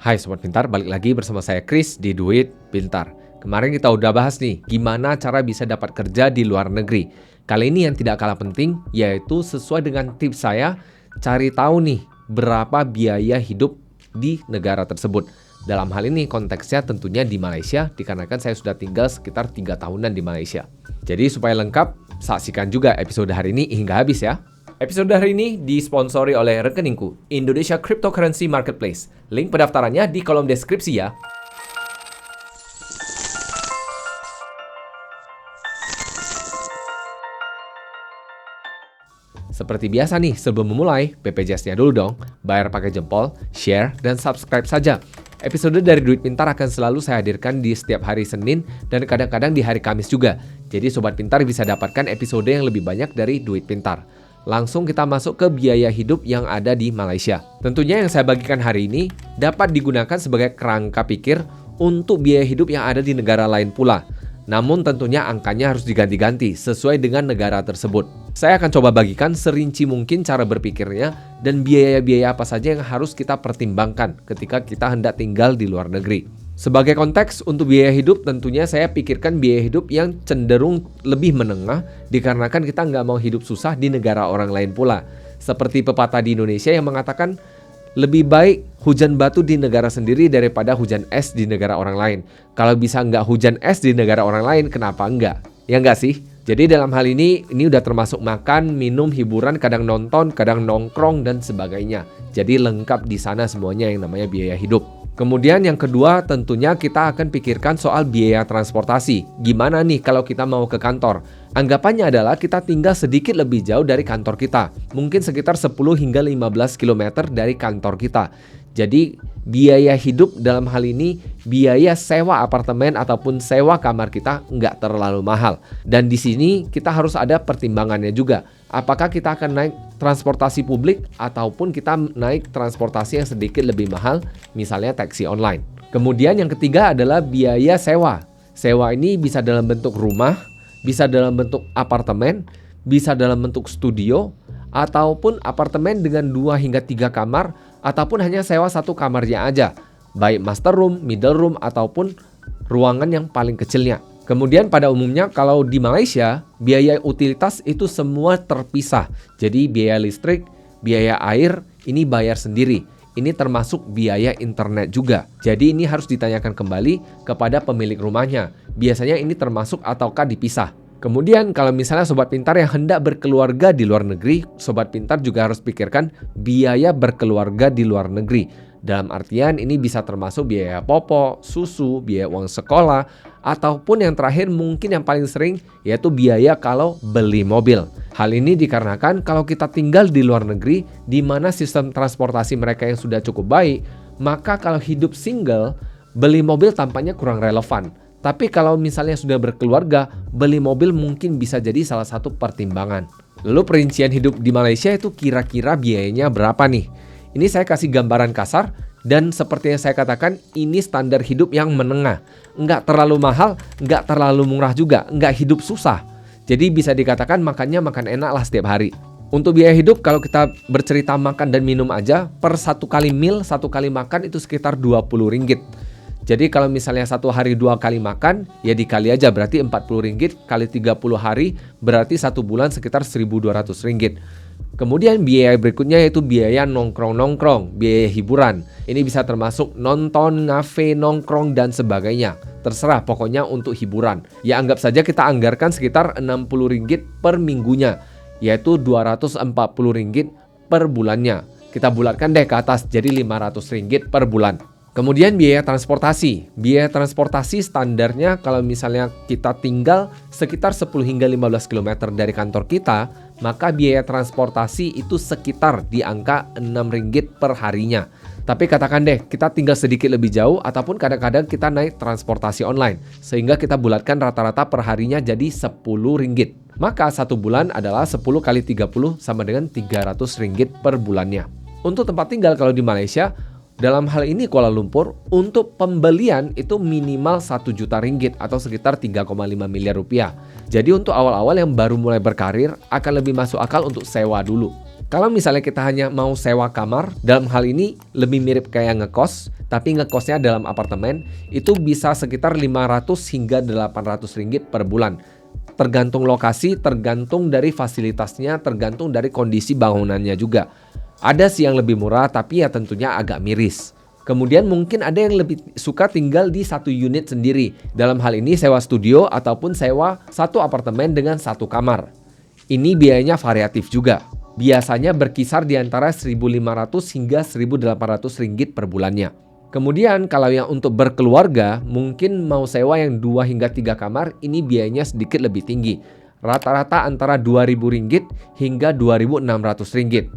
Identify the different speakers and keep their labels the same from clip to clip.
Speaker 1: Hai Sobat Pintar, balik lagi bersama saya Chris di Duit Pintar. Kemarin kita udah bahas nih, gimana cara bisa dapat kerja di luar negeri. Kali ini yang tidak kalah penting, yaitu sesuai dengan tips saya, cari tahu nih berapa biaya hidup di negara tersebut. Dalam hal ini konteksnya tentunya di Malaysia, dikarenakan saya sudah tinggal sekitar 3 tahunan di Malaysia. Jadi supaya lengkap, saksikan juga episode hari ini hingga habis ya. Episode hari ini disponsori oleh rekeningku, Indonesia Cryptocurrency Marketplace. Link pendaftarannya di kolom deskripsi ya. Seperti biasa nih, sebelum memulai, BPJS-nya dulu dong. Bayar pakai jempol, share, dan subscribe saja. Episode dari Duit Pintar akan selalu saya hadirkan di setiap hari Senin dan kadang-kadang di hari Kamis juga. Jadi Sobat Pintar bisa dapatkan episode yang lebih banyak dari Duit Pintar. Langsung kita masuk ke biaya hidup yang ada di Malaysia. Tentunya yang saya bagikan hari ini dapat digunakan sebagai kerangka pikir untuk biaya hidup yang ada di negara lain pula. Namun tentunya angkanya harus diganti-ganti sesuai dengan negara tersebut. Saya akan coba bagikan serinci mungkin cara berpikirnya dan biaya-biaya apa saja yang harus kita pertimbangkan ketika kita hendak tinggal di luar negeri. Sebagai konteks untuk biaya hidup tentunya saya pikirkan biaya hidup yang cenderung lebih menengah dikarenakan kita nggak mau hidup susah di negara orang lain pula. Seperti pepatah di Indonesia yang mengatakan lebih baik hujan batu di negara sendiri daripada hujan es di negara orang lain. Kalau bisa nggak hujan es di negara orang lain, kenapa enggak? Ya nggak sih? Jadi dalam hal ini udah termasuk makan, minum, hiburan, kadang nonton, kadang nongkrong, dan sebagainya. Jadi lengkap di sana semuanya yang namanya biaya hidup. Kemudian yang kedua tentunya kita akan pikirkan soal biaya transportasi. Gimana nih kalau kita mau ke kantor? Anggapannya adalah kita tinggal sedikit lebih jauh dari kantor kita. Mungkin sekitar 10 hingga 15 km dari kantor kita. Jadi biaya hidup dalam hal ini biaya sewa apartemen ataupun sewa kamar kita nggak terlalu mahal. Dan di sini kita harus ada pertimbangannya juga. Apakah kita akan naik transportasi publik ataupun kita naik transportasi yang sedikit lebih mahal, misalnya taksi online. Kemudian yang ketiga adalah biaya sewa. Sewa ini bisa dalam bentuk rumah, bisa dalam bentuk apartemen, bisa dalam bentuk studio, ataupun apartemen dengan 2 hingga 3 kamar, ataupun hanya sewa 1 kamarnya aja, baik master room, middle room, ataupun ruangan yang paling kecilnya. Kemudian pada umumnya kalau di Malaysia, biaya utilitas itu semua terpisah. Jadi biaya listrik, biaya air, ini bayar sendiri. Ini termasuk biaya internet juga. Jadi ini harus ditanyakan kembali kepada pemilik rumahnya. Biasanya ini termasuk ataukah dipisah. Kemudian kalau misalnya Sobat Pintar yang hendak berkeluarga di luar negeri, Sobat Pintar juga harus pikirkan biaya berkeluarga di luar negeri. Dalam artian ini bisa termasuk biaya popok, susu, biaya uang sekolah, ataupun yang terakhir mungkin yang paling sering yaitu biaya kalau beli mobil. Hal ini dikarenakan kalau kita tinggal di luar negeri di mana sistem transportasi mereka yang sudah cukup baik, maka kalau hidup single, beli mobil tampaknya kurang relevan. Tapi kalau misalnya sudah berkeluarga, beli mobil mungkin bisa jadi salah satu pertimbangan. Lalu perincian hidup di Malaysia itu kira-kira biayanya berapa nih? Ini saya kasih gambaran kasar dan seperti yang saya katakan ini standar hidup yang menengah. Nggak terlalu mahal, nggak terlalu murah juga, nggak hidup susah. Jadi bisa dikatakan makannya makan enak lah setiap hari. Untuk biaya hidup kalau kita bercerita makan dan minum aja, per 1 kali meal, 1 kali makan itu sekitar RM20. Jadi kalau misalnya 1 hari 2 kali makan, ya dikali aja berarti RM40 kali 30 hari berarti 1 bulan sekitar RM1.200. Kemudian biaya berikutnya yaitu biaya nongkrong-nongkrong, biaya hiburan. Ini bisa termasuk nonton, ngafe, nongkrong, dan sebagainya. Terserah pokoknya untuk hiburan. Ya anggap saja kita anggarkan sekitar RM60 per minggunya, yaitu RM240 per bulannya. Kita bulatkan deh ke atas jadi RM500 per bulan. Kemudian biaya transportasi. Biaya transportasi standarnya kalau misalnya kita tinggal sekitar 10 hingga 15 km dari kantor kita, maka biaya transportasi itu sekitar di angka RM6 per harinya. Tapi katakan deh, kita tinggal sedikit lebih jauh ataupun kadang-kadang kita naik transportasi online. Sehingga kita bulatkan rata-rata per harinya jadi RM10. Maka 1 bulan adalah 10 kali 30 sama dengan RM300 per bulannya. Untuk tempat tinggal kalau di Malaysia, dalam hal ini Kuala Lumpur, untuk pembelian itu minimal RM1 juta atau sekitar 3,5 miliar rupiah. Jadi untuk awal-awal yang baru mulai berkarir akan lebih masuk akal untuk sewa dulu. Kalau misalnya kita hanya mau sewa kamar, dalam hal ini lebih mirip kayak ngekos, tapi ngekosnya dalam apartemen, itu bisa sekitar 500 hingga 800 ringgit per bulan. Tergantung lokasi, tergantung dari fasilitasnya, tergantung dari kondisi bangunannya juga. Ada sih yang lebih murah, tapi ya tentunya agak miris. Kemudian mungkin ada yang lebih suka tinggal di satu unit sendiri. Dalam hal ini sewa studio ataupun sewa satu apartemen dengan satu kamar. Ini biayanya variatif juga. Biasanya berkisar di antara 1.500 hingga 1.800 ringgit per bulannya. Kemudian kalau yang untuk berkeluarga, mungkin mau sewa yang 2 hingga 3 kamar, ini biayanya sedikit lebih tinggi. Rata-rata antara 2.000 ringgit hingga 2.600 ringgit.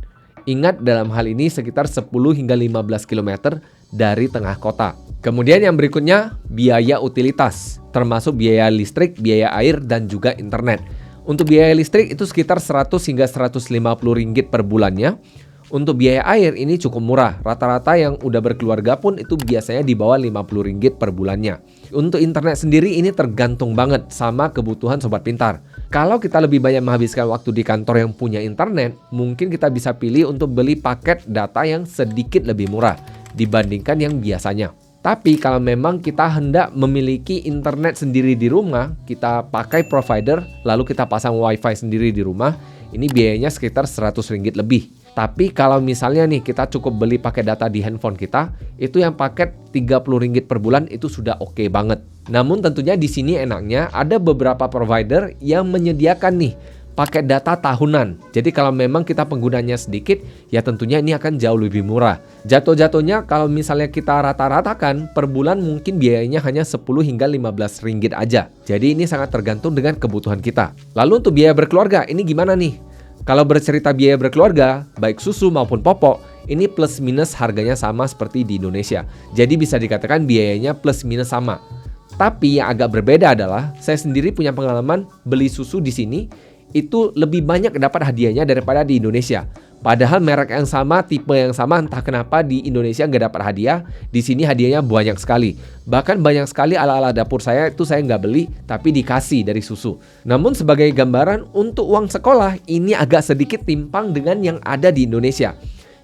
Speaker 1: Ingat dalam hal ini sekitar 10 hingga 15 km dari tengah kota. Kemudian yang berikutnya, biaya utilitas, termasuk biaya listrik, biaya air, dan juga internet. Untuk biaya listrik itu sekitar 100 hingga 150 ringgit per bulannya. Untuk biaya air ini cukup murah, rata-rata yang udah berkeluarga pun itu biasanya di bawah 50 ringgit per bulannya. Untuk internet sendiri ini tergantung banget sama kebutuhan sobat pintar. Kalau kita lebih banyak menghabiskan waktu di kantor yang punya internet, mungkin kita bisa pilih untuk beli paket data yang sedikit lebih murah dibandingkan yang biasanya. Tapi kalau memang kita hendak memiliki internet sendiri di rumah, kita pakai provider, lalu kita pasang wifi sendiri di rumah, ini biayanya sekitar 100 ringgit lebih. Tapi kalau misalnya nih kita cukup beli pakai data di handphone kita, itu yang paket 30 ringgit per bulan itu sudah oke banget. Namun tentunya di sini enaknya ada beberapa provider yang menyediakan nih paket data tahunan. Jadi kalau memang kita penggunanya sedikit, ya tentunya ini akan jauh lebih murah. Jatuh-jatuhnya kalau misalnya kita rata-ratakan per bulan mungkin biayanya hanya 10 hingga 15 ringgit aja. Jadi ini sangat tergantung dengan kebutuhan kita. Lalu untuk biaya berkeluarga, ini gimana nih? Kalau bercerita biaya berkeluarga, baik susu maupun popok, ini plus minus harganya sama seperti di Indonesia. Jadi bisa dikatakan biayanya plus minus sama. Tapi yang agak berbeda adalah, saya sendiri punya pengalaman beli susu di sini, itu lebih banyak dapat hadiahnya daripada di Indonesia. Padahal merek yang sama, tipe yang sama, entah kenapa di Indonesia nggak dapat hadiah, di sini hadiahnya banyak sekali. Bahkan banyak sekali ala-ala dapur saya itu saya nggak beli, tapi dikasih dari susu. Namun sebagai gambaran, untuk uang sekolah ini agak sedikit timpang dengan yang ada di Indonesia.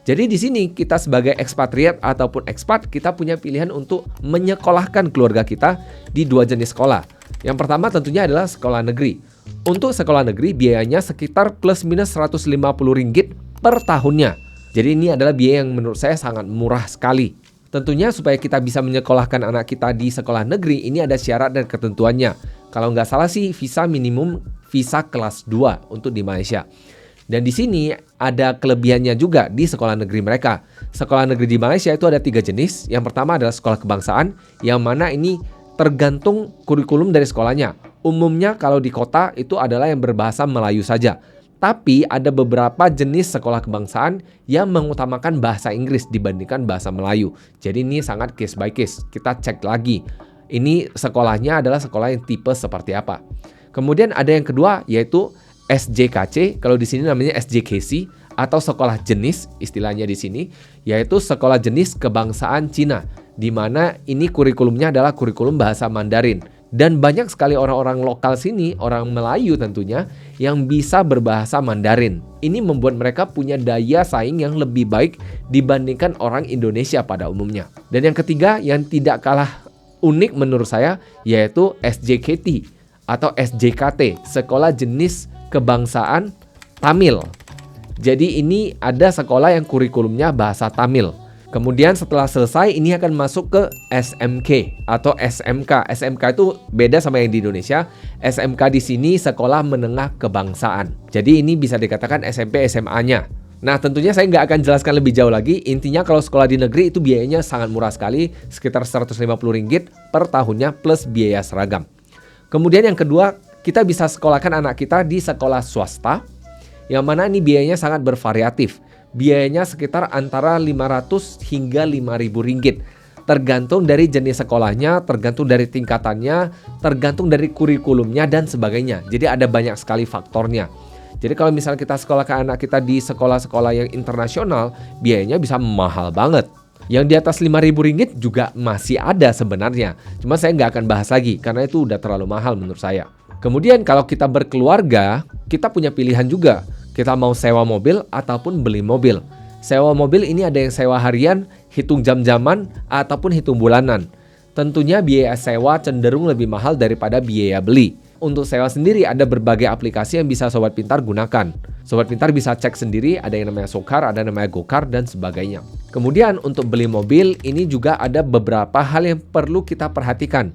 Speaker 1: Jadi di sini kita sebagai ekspatriat ataupun ekspat, kita punya pilihan untuk menyekolahkan keluarga kita di 2 jenis sekolah. Yang pertama tentunya adalah sekolah negeri. Untuk sekolah negeri biayanya sekitar plus minus 150 ringgit per tahunnya. Jadi ini adalah biaya yang menurut saya sangat murah sekali. Tentunya supaya kita bisa menyekolahkan anak kita di sekolah negeri, ini ada syarat dan ketentuannya. Kalau nggak salah sih visa minimum visa kelas 2 untuk di Malaysia. Dan di sini ada kelebihannya juga di sekolah negeri mereka. Sekolah negeri di Malaysia itu ada 3 jenis. Yang pertama adalah sekolah kebangsaan, yang mana ini tergantung kurikulum dari sekolahnya. Umumnya kalau di kota itu adalah yang berbahasa Melayu saja. Tapi ada beberapa jenis sekolah kebangsaan yang mengutamakan bahasa Inggris dibandingkan bahasa Melayu. Jadi ini sangat case by case. Kita cek lagi. Ini sekolahnya adalah sekolah yang tipe seperti apa. Kemudian ada yang kedua yaitu SJKC, kalau di sini namanya SJKC atau sekolah jenis istilahnya di sini, yaitu sekolah jenis kebangsaan Cina, di mana ini kurikulumnya adalah kurikulum bahasa Mandarin. Dan banyak sekali orang-orang lokal sini, orang Melayu tentunya, yang bisa berbahasa Mandarin. Ini membuat mereka punya daya saing yang lebih baik dibandingkan orang Indonesia pada umumnya. Dan yang ketiga, yang tidak kalah unik menurut saya, yaitu SJKT atau SJKT, sekolah jenis kebangsaan Tamil. Jadi ini ada sekolah yang kurikulumnya bahasa Tamil. Kemudian setelah selesai ini akan masuk ke SMK atau SMK. SMK itu beda sama yang di Indonesia. SMK di sini sekolah menengah kebangsaan. Jadi ini bisa dikatakan SMP SMA-nya. Nah tentunya saya nggak akan jelaskan lebih jauh lagi. Intinya kalau sekolah di negeri itu biayanya sangat murah sekali. Sekitar 150 ringgit per tahunnya plus biaya seragam. Kemudian yang kedua, kita bisa sekolahkan anak kita di sekolah swasta. Yang mana ini biayanya sangat bervariatif. Biayanya sekitar antara 500 hingga 5.000 ringgit. Tergantung dari jenis sekolahnya, tergantung dari tingkatannya, tergantung dari kurikulumnya dan sebagainya. Jadi ada banyak sekali faktornya. Jadi kalau misalnya kita sekolahkan anak kita di sekolah-sekolah yang internasional, biayanya bisa mahal banget. Yang di atas 5.000 ringgit juga masih ada sebenarnya. Cuma saya nggak akan bahas lagi karena itu udah terlalu mahal menurut saya. Kemudian kalau kita berkeluarga, kita punya pilihan juga. Kita mau sewa mobil ataupun beli mobil. Sewa mobil ini ada yang sewa harian, hitung jam-jaman, ataupun hitung bulanan. Tentunya biaya sewa cenderung lebih mahal daripada biaya beli. Untuk sewa sendiri ada berbagai aplikasi yang bisa Sobat Pintar gunakan. Sobat Pintar bisa cek sendiri, ada yang namanya Sokar, ada yang namanya Gokar, dan sebagainya. Kemudian untuk beli mobil, ini juga ada beberapa hal yang perlu kita perhatikan.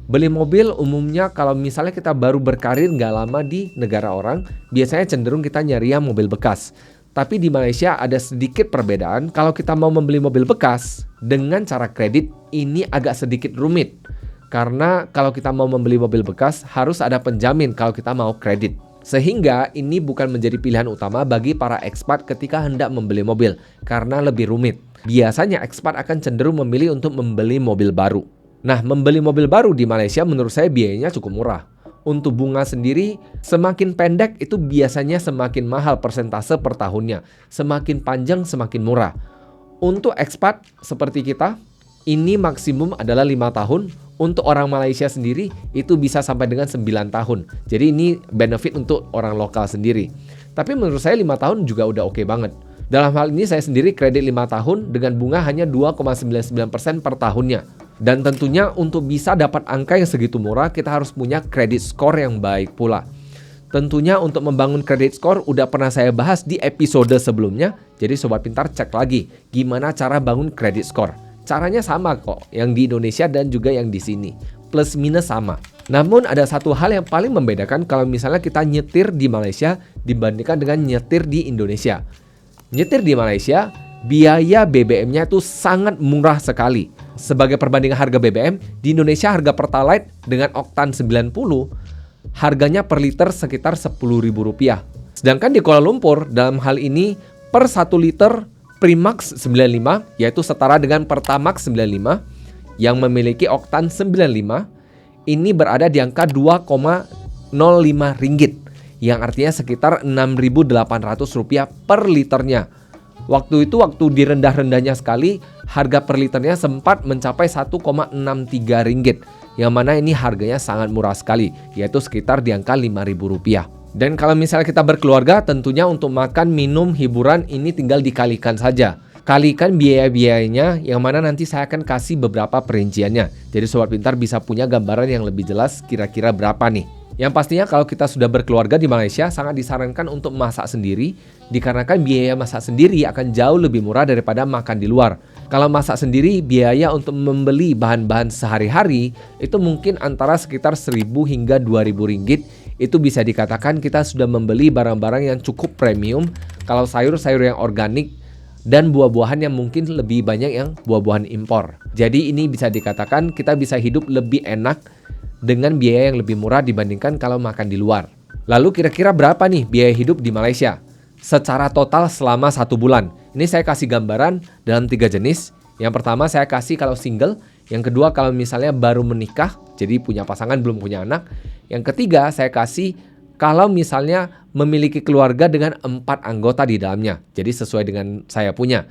Speaker 1: Beli mobil umumnya kalau misalnya kita baru berkarir nggak lama di negara orang, biasanya cenderung kita nyari yang mobil bekas. Tapi di Malaysia ada sedikit perbedaan. Kalau kita mau membeli mobil bekas dengan cara kredit, ini agak sedikit rumit. Karena kalau kita mau membeli mobil bekas, harus ada penjamin kalau kita mau kredit. Sehingga ini bukan menjadi pilihan utama bagi para ekspat ketika hendak membeli mobil, karena lebih rumit. Biasanya ekspat akan cenderung memilih untuk membeli mobil baru. Nah, membeli mobil baru di Malaysia menurut saya biayanya cukup murah. Untuk bunga sendiri, semakin pendek itu biasanya semakin mahal persentase per tahunnya. Semakin panjang, semakin murah. Untuk ekspat seperti kita, ini maksimum adalah 5 tahun. Untuk orang Malaysia sendiri, itu bisa sampai dengan 9 tahun. Jadi ini benefit untuk orang lokal sendiri. Tapi menurut saya 5 tahun juga udah oke banget. Dalam hal ini saya sendiri kredit 5 tahun dengan bunga hanya 2,99% per tahunnya. Dan tentunya untuk bisa dapat angka yang segitu murah, kita harus punya credit score yang baik pula. Tentunya untuk membangun credit score udah pernah saya bahas di episode sebelumnya. Jadi Sobat Pintar cek lagi gimana cara bangun credit score. Caranya sama kok, yang di Indonesia dan juga yang di sini. Plus minus sama. Namun ada satu hal yang paling membedakan kalau misalnya kita nyetir di Malaysia dibandingkan dengan nyetir di Indonesia. Nyetir di Malaysia, biaya BBM-nya itu sangat murah sekali. Sebagai perbandingan harga BBM, di Indonesia harga Pertalite dengan oktan 90, harganya per liter sekitar Rp10.000. Sedangkan di Kuala Lumpur, dalam hal ini per 1 liter Primax 95, yaitu setara dengan Pertamax 95, yang memiliki oktan 95, ini berada di angka Rp2,05, yang artinya sekitar Rp6.800 per liternya. Waktu itu, waktu direndah-rendahnya sekali, harga per liternya sempat mencapai Rp1,63, yang mana ini harganya sangat murah sekali, yaitu sekitar di angka Rp5.000. Dan kalau misalnya kita berkeluarga, tentunya untuk makan, minum, hiburan ini tinggal dikalikan saja. Kalikan biaya-biayanya, yang mana nanti saya akan kasih beberapa perinciannya. Jadi Sobat Pintar bisa punya gambaran yang lebih jelas kira-kira berapa nih. Yang pastinya kalau kita sudah berkeluarga di Malaysia, sangat disarankan untuk masak sendiri, dikarenakan biaya masak sendiri akan jauh lebih murah daripada makan di luar. Kalau masak sendiri, biaya untuk membeli bahan-bahan sehari-hari itu mungkin antara sekitar Rp1.000 hingga Rp2.000. Itu bisa dikatakan kita sudah membeli barang-barang yang cukup premium. Kalau sayur-sayur yang organik dan buah-buahan yang mungkin lebih banyak yang buah-buahan impor. Jadi ini bisa dikatakan kita bisa hidup lebih enak dengan biaya yang lebih murah dibandingkan kalau makan di luar. Lalu kira-kira berapa nih biaya hidup di Malaysia? Secara total selama 1 bulan. Ini saya kasih gambaran dalam 3 jenis. Yang pertama saya kasih kalau single. Yang kedua kalau misalnya baru menikah, jadi punya pasangan belum punya anak. Yang ketiga saya kasih kalau misalnya memiliki keluarga dengan 4 anggota di dalamnya. Jadi sesuai dengan saya punya.